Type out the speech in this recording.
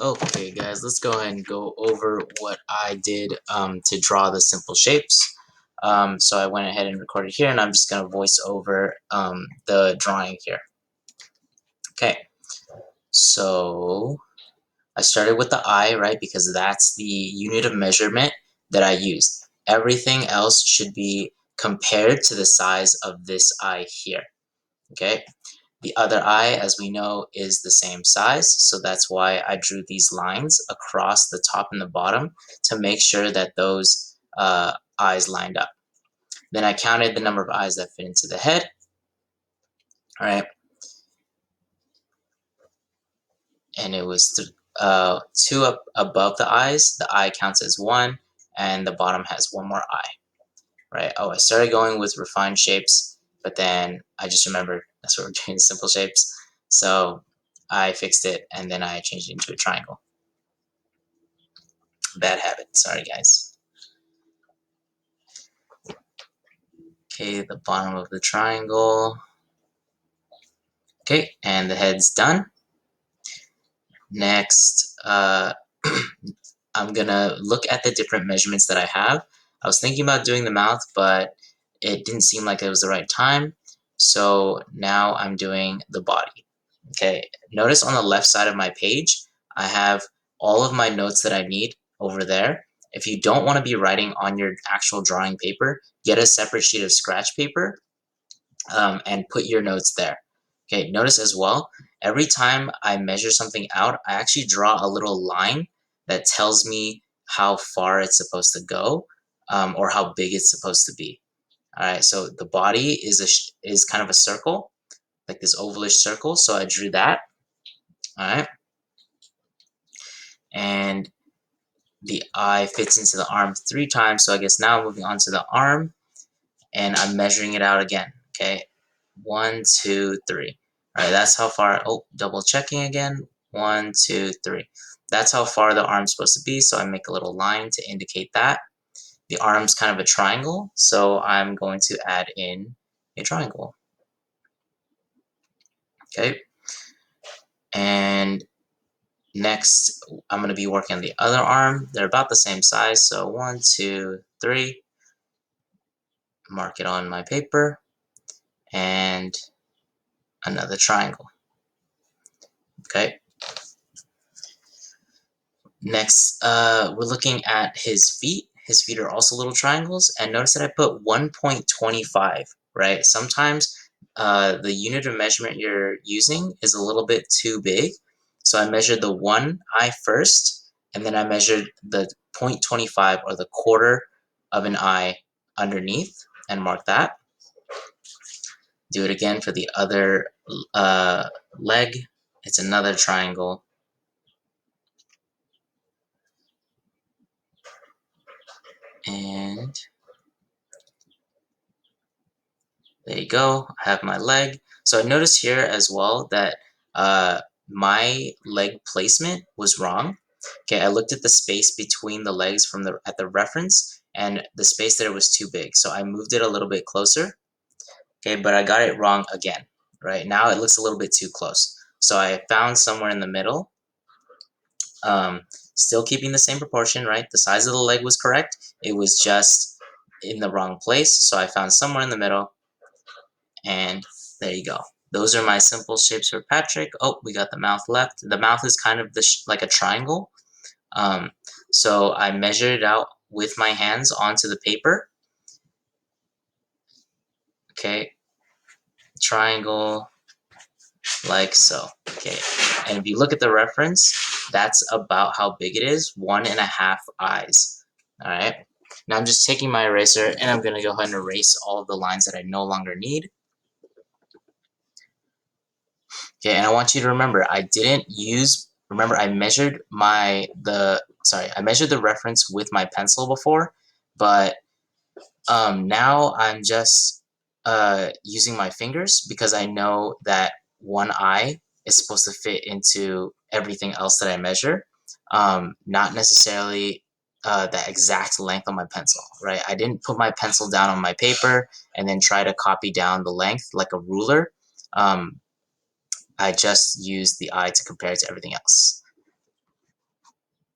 Okay guys, let's go ahead and go over what I did to draw the simple shapes. So I went ahead and recorded here, and I'm just going to voice over the drawing here. Okay, so I started with the eye, right, because that's the unit of measurement that I used. Everything else should be compared to the size of this eye here. Okay, the other eye, as we know, is the same size, so that's why I drew these lines across the top and the bottom to make sure that those eyes lined up. Then I counted the number of eyes that fit into the head. All right, and it was two up above the eyes. The eye counts as one, and the bottom has one more eye. Right? Oh, I started going with refined shapes, but then I just remembered that's what we're doing, simple shapes. So I fixed it, and then I changed it into a triangle. Bad habit. Sorry, guys. Okay, the bottom of the triangle. Okay, and the head's done. Next, I'm gonna look at the different measurements that I have. I was thinking about doing the mouth, but it didn't seem like it was the right time. So now I'm doing the body. Okay, notice on the left side of my page, I have all of my notes that I need over there. If you don't want to be writing on your actual drawing paper, get a separate sheet of scratch paper and put your notes there. Okay, notice as well, every time I measure something out, I actually draw a little line that tells me how far it's supposed to go or how big it's supposed to be. All right, so the body is kind of a circle, like this ovalish circle, so I drew that. All right, and the eye fits into the arm 3 times, so I guess now moving on to the arm, and I'm measuring it out again. Okay, 1, 2, 3. All right, that's how far. Oh, double checking again. 1, 2, 3. That's how far the arm's supposed to be, so I make a little line to indicate that. The arm's kind of a triangle, so I'm going to add in a triangle. Okay, and next I'm going to be working on the other arm. They're about the same size, so 1, 2, 3. Mark it on my paper, and another triangle. Okay. Next, we're looking at his feet. His feet are also little triangles, and notice that I put 1.25, right? Sometimes the unit of measurement you're using is a little bit too big. So I measured the 1 eye first, and then I measured the 0.25 or the quarter of an eye underneath and mark that. Do it again for the other leg. It's another triangle. And there you go. I have my leg. So I noticed here as well that my leg placement was wrong. Okay, I looked at the space between the legs from at the reference, and the space there was too big. So I moved it a little bit closer. Okay, but I got it wrong again. Right now, it looks a little bit too close. So I found somewhere in the middle. Still keeping the same proportion, right? The size of the leg was correct. It was just in the wrong place. So I found somewhere in the middle, and there you go. Those are my simple shapes for Patrick. Oh, we got the mouth left. The mouth is kind of like a triangle. So I measured it out with my hands onto the paper. Okay, triangle, like so. Okay, and if you look at the reference, that's about how big it is, 1.5 eyes. All right, now I'm just taking my eraser and I'm gonna go ahead and erase all of the lines that I no longer need. Okay, and I want you to remember, I didn't use, remember I measured I measured the reference with my pencil before, but now I'm just using my fingers because I know that one eye is supposed to fit into everything else that I measure, not necessarily the exact length on my pencil, right? I didn't put my pencil down on my paper and then try to copy down the length like a ruler. I just used the eye to compare it to everything else.